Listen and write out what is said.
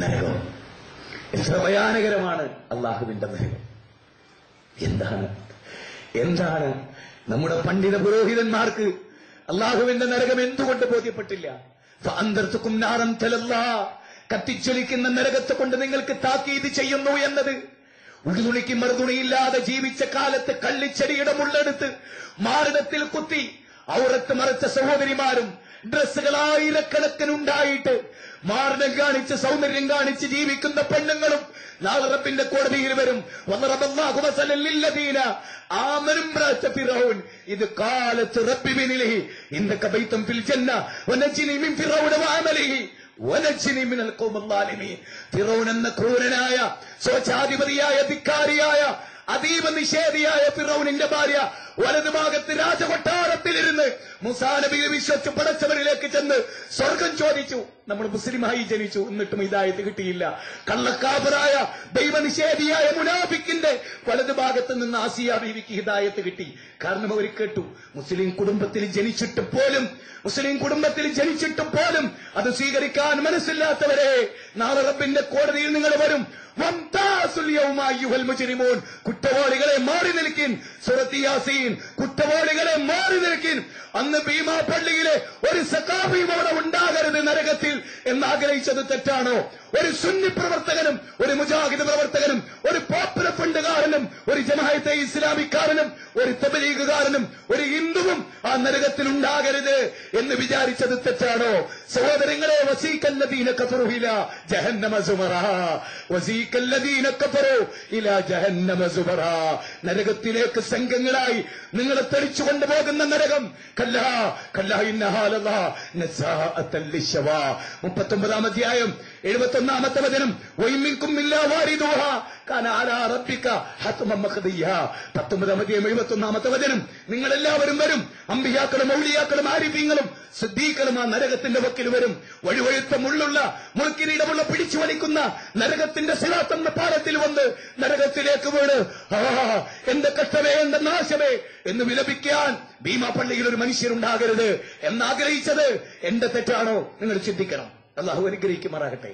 നരകം. എത്ര ഭയാനകരമാണ് അള്ളാഹുവിന്റെ നരകം. എന്താണ് നമ്മുടെ പണ്ഡിത പുരോഹിതന്മാർക്ക് അള്ളാഹുവിന്റെ നരകം എന്തുകൊണ്ട് ബോധ്യപ്പെട്ടില്ല? ഫഅൻദർതുകും നാറൻ തലല്ലാ, കത്തിച്ചൊലിക്കുന്ന നരകത്തെ കൊണ്ട് നിങ്ങൾക്ക് താക്കീത് ചെയ്യുന്നു എന്നത്. ഉടുതുണിക്ക് മറുതുണിയില്ലാതെ ജീവിച്ച കാലത്ത് കള്ളിച്ചെടിയുടെ മുള്ളെടുത്ത് മാറിടത്തിൽ കുത്തി ഔറത്ത് മറച്ച സഹോദരിമാരും ഡ്രസ്സുകൾ ആയിരക്കണക്കിനുണ്ടായിട്ട് മാറിടം കാണിച്ച് സൗന്ദര്യം കാണിച്ച് ജീവിക്കുന്ന പെണ്ണുങ്ങളും നാളെ റബ്ബിന്റെ കോടതിയിൽ വരും. വല്ലറബല്ലാഹു മസലൻ ലില്ലദീന ആമനു ഇംറഅത ഫിറഔൻ ഇദ് ഖാലത് റബ്ബി ബിനിലി ഇന്നക ബൈതൻ ഫിൽ ജന്ന വനജ്നി മിൻ ഫിറഔന വഅമലിഹി വനജ്നി മിനൽ ഖൗമിൽ ളാലിമീൻ. ഫിറഔൻ എന്ന ക്രൂരനായ സ്വച്ഛാധിപതിയായ ധിക്കാരിയായ അതീവ നിഷേധിയായ ഫിറഔനിന്റെ ഭാര്യ വലതുഭാഗത്ത് രാജകൊട്ടാരത്തിലിരുന്ന് മൂസാ നബിയെ വിശ്വസിച്ച് പടച്ചവരിലേക്ക് ചെന്ന് സ്വർഗം ചോദിച്ചു. നമ്മൾ മുസ്ലിമായി ജനിച്ചു, എന്നിട്ടും ഹിദായത്ത് കിട്ടിയില്ല. കള്ളക്കാബറായ ദൈവനിഷേധിയായ മുനാഫിക്കിന്റെ വലതുഭാഗത്ത് നിന്ന് ആസിയ ബീവിക്ക് ഹിദായത്ത് കിട്ടി. കാരണം അവർ കേട്ടു, മുസ്ലിം കുടുംബത്തിൽ ജനിച്ചിട്ട് പോലും അത് സ്വീകരിക്കാൻ മനസ്സില്ലാത്തവരെ നാളെ റബ്ബിന്റെ കോടതിയിൽ നിങ്ങൾ വരും. കുറ്റവാളികളെ മാറി നിൽക്കിൻ. സൂറത്ത് യാസീൻ, കുറ്റവാളികളെ മാറി നിൽക്കിൻ. അന്ന് ഭീമാ പള്ളിയിലെ ഒരു സഖാഫിയും അവിടെ ഉണ്ടാകരുത് നരകത്തിൽ എന്നാഗ്രഹിച്ചത് തെറ്റാണോ? ഒരു സുന്നി പ്രവർത്തകനും ഒരു മുജാഹിദ് പ്രവർത്തകനും ഒരു പോപ്പുലർ ഫണ്ടുകാരനും ഒരു ജമാഅത്തെ ഇസ്ലാമിക്കാരനും ഒരു തബ്ലീഗുകാരനും ഒരു ഹിന്ദുവും ആ നരകത്തിൽ ഉണ്ടാകരുത് എന്ന് വിചാരിച്ചത് തെറ്റാണോ? സഹോദരങ്ങളെ, വസീകല്ലദീന കഫറു ഇലാ ജഹന്നമ സുമറാ, വസീകല്ലദീന കഫറു ഇലാ ജഹന്നമ സുമറാ. നരകത്തിലേക്ക് സംഘങ്ങളായി നിങ്ങളെ തെളിച്ചു കൊണ്ടുപോകുന്ന നരകം. കല്ലാ കല്ലാ ഇന്നഹാ ലല്ലാ നസാഅത്തൻ ലിശ്ശവാ. 39-ാം അധ്യായം 71-ാമത്തെ വചനം. വൈമിൻകും ഇല്ലാ വാരിദുഹാ കാന അലാ റബ്ബിക ഹത്മൻ മഖ്ദിയ്യാ. 19-ാം അധ്യായം 71-ാമത്തെ വചനം. നിങ്ങളെല്ലാവരും വരും, അമ്പിയാക്കളും ഔലിയാക്കളും ആരിഫീങ്ങളും സിദ്ദീഖുകളും ആ നരകത്തിന്റെ വക്കിൽ വരും. വഴുവഴുത്ത മുള്ളുള്ള മുൾക്കിരീടമുള്ള പിടിച്ചു വലിക്കുന്ന നരകത്തിന്റെ സിറാത്ത് എന്ന പാലത്തിൽ വന്ന് നരകത്തിലേക്ക് വീണ് എന്റെ കഷ്ടമേ, എന്റെ നാശമേ എന്ന് വിലപിക്കാൻ ഭീമാ പള്ളിയിൽ ഒരു മനുഷ്യരുണ്ടാകരുത് എന്നാഗ്രഹിച്ചത് എന്റെ തെറ്റാണോ? നിങ്ങൾ ചിന്തിക്കണം. അല്ലാഹു അനുഗ്രഹിക്കുമാറാകട്ടെ.